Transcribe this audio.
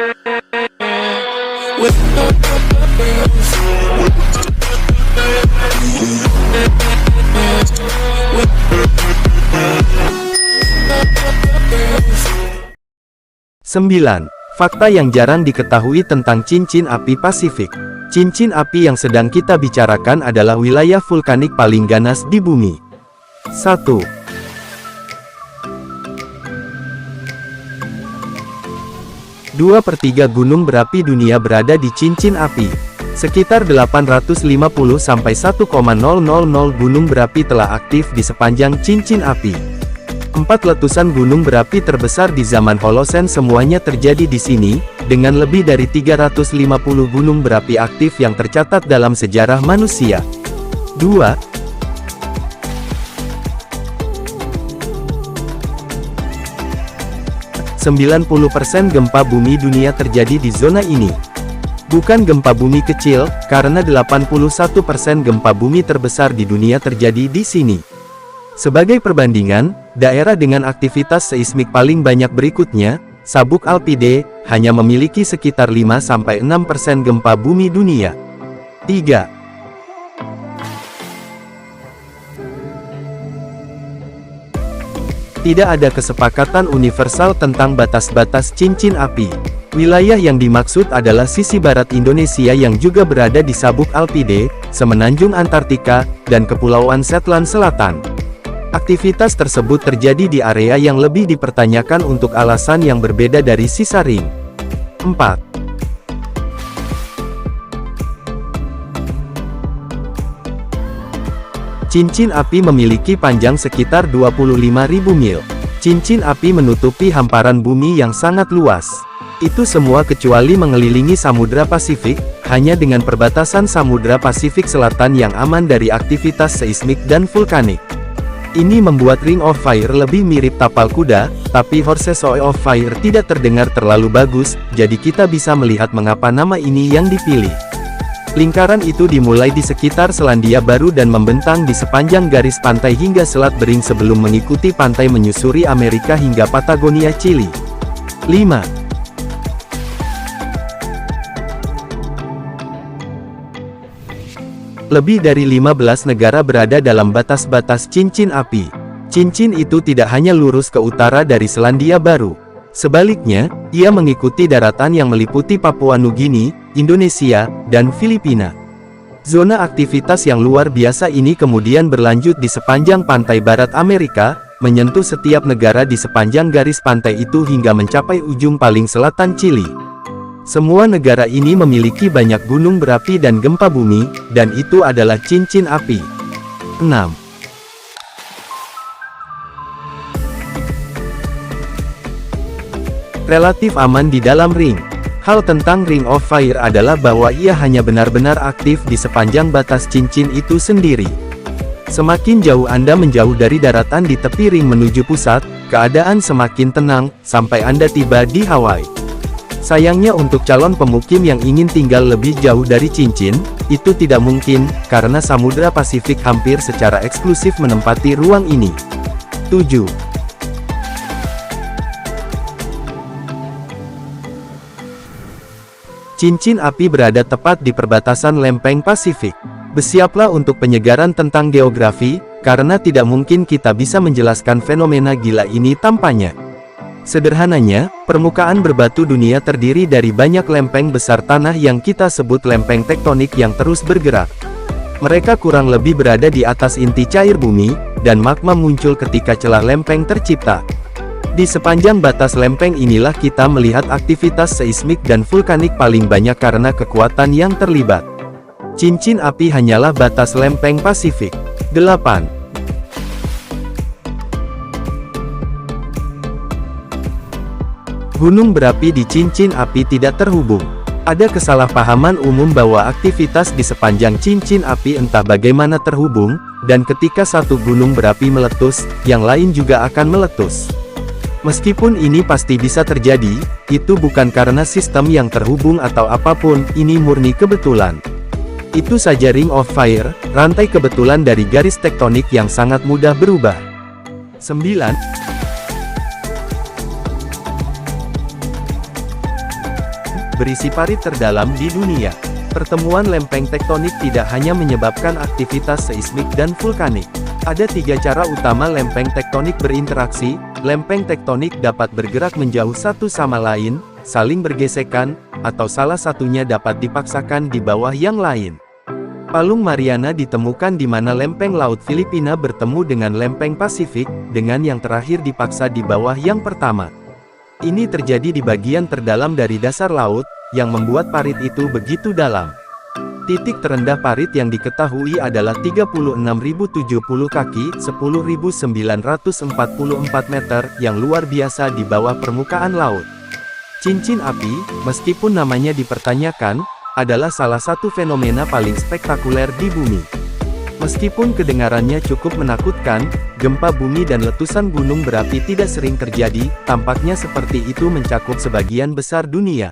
Sembilan. Fakta yang jarang diketahui tentang cincin api Pasifik. Cincin api yang sedang kita bicarakan adalah wilayah vulkanik paling ganas di bumi. 1. 2/3 gunung berapi dunia berada di cincin api. Sekitar 850-1,000 gunung berapi telah aktif di sepanjang cincin api. 4 letusan gunung berapi terbesar di zaman Holocene semuanya terjadi di sini, dengan lebih dari 350 gunung berapi aktif yang tercatat dalam sejarah manusia. 2. 90% gempa bumi dunia terjadi di zona ini. Bukan gempa bumi kecil, karena 81% gempa bumi terbesar di dunia terjadi di sini. Sebagai perbandingan, daerah dengan aktivitas seismik paling banyak berikutnya, Sabuk Alpide, hanya memiliki sekitar 5-6% gempa bumi dunia. 3. Tidak ada kesepakatan universal tentang batas-batas cincin api. Wilayah yang dimaksud adalah sisi barat Indonesia yang juga berada di Sabuk Alpide, semenanjung Antartika, dan Kepulauan Shetland Selatan. Aktivitas tersebut terjadi di area yang lebih dipertanyakan untuk alasan yang berbeda dari sisa ring. 4. Cincin api memiliki panjang sekitar 25.000 mil. Cincin api menutupi hamparan bumi yang sangat luas. Itu semua kecuali mengelilingi Samudra Pasifik, hanya dengan perbatasan Samudra Pasifik Selatan yang aman dari aktivitas seismik dan vulkanik. Ini membuat Ring of Fire lebih mirip tapal kuda, tapi Horses of Fire tidak terdengar terlalu bagus, jadi kita bisa melihat mengapa nama ini yang dipilih. Lingkaran itu dimulai di sekitar Selandia Baru dan membentang di sepanjang garis pantai hingga Selat Bering sebelum mengikuti pantai menyusuri Amerika hingga Patagonia, Chili. 5. Lebih dari 15 negara berada dalam batas-batas cincin api. Cincin itu tidak hanya lurus ke utara dari Selandia Baru. Sebaliknya, ia mengikuti daratan yang meliputi Papua Nugini, Indonesia, dan Filipina. Zona aktivitas yang luar biasa ini kemudian berlanjut di sepanjang pantai barat Amerika, menyentuh setiap negara di sepanjang garis pantai itu hingga mencapai ujung paling selatan Chili. Semua negara ini memiliki banyak gunung berapi dan gempa bumi, dan itu adalah cincin api. 6. Relatif aman di dalam ring. Hal tentang Ring of Fire adalah bahwa ia hanya benar-benar aktif di sepanjang batas cincin itu sendiri. Semakin jauh Anda menjauh dari daratan di tepi ring menuju pusat, keadaan semakin tenang, sampai Anda tiba di Hawaii. Sayangnya untuk calon pemukim yang ingin tinggal lebih jauh dari cincin, itu tidak mungkin, karena Samudra Pasifik hampir secara eksklusif menempati ruang ini. 7. Cincin api berada tepat di perbatasan lempeng Pasifik. Bersiaplah untuk penyegaran tentang geografi, karena tidak mungkin kita bisa menjelaskan fenomena gila ini tanpanya. Sederhananya, permukaan berbatu dunia terdiri dari banyak lempeng besar tanah yang kita sebut lempeng tektonik yang terus bergerak. Mereka kurang lebih berada di atas inti cair bumi, dan magma muncul ketika celah lempeng tercipta. Di sepanjang batas lempeng inilah kita melihat aktivitas seismik dan vulkanik paling banyak karena kekuatan yang terlibat. Cincin api hanyalah batas lempeng Pasifik. 8. Gunung berapi di cincin api tidak terhubung. Ada kesalahpahaman umum bahwa aktivitas di sepanjang cincin api entah bagaimana terhubung, dan ketika satu gunung berapi meletus, yang lain juga akan meletus. Meskipun ini pasti bisa terjadi, itu bukan karena sistem yang terhubung atau apapun, ini murni kebetulan. Itu saja Ring of Fire, rantai kebetulan dari garis tektonik yang sangat mudah berubah. 9. berisi parit terdalam di dunia. Pertemuan lempeng tektonik tidak hanya menyebabkan aktivitas seismik dan vulkanik. Ada 3 cara utama lempeng tektonik berinteraksi. Lempeng tektonik dapat bergerak menjauh satu sama lain, saling bergesekan, atau salah satunya dapat dipaksakan di bawah yang lain. Palung Mariana ditemukan di mana lempeng Laut Filipina bertemu dengan lempeng Pasifik, dengan yang terakhir dipaksa di bawah yang pertama. Ini terjadi di bagian terdalam dari dasar laut, yang membuat parit itu begitu dalam. Titik terendah parit yang diketahui adalah 36.070 kaki, 10.944 meter, yang luar biasa di bawah permukaan laut. Cincin api, meskipun namanya dipertanyakan, adalah salah satu fenomena paling spektakuler di bumi. Meskipun kedengarannya cukup menakutkan, gempa bumi dan letusan gunung berapi tidak sering terjadi, tampaknya seperti itu mencakup sebagian besar dunia.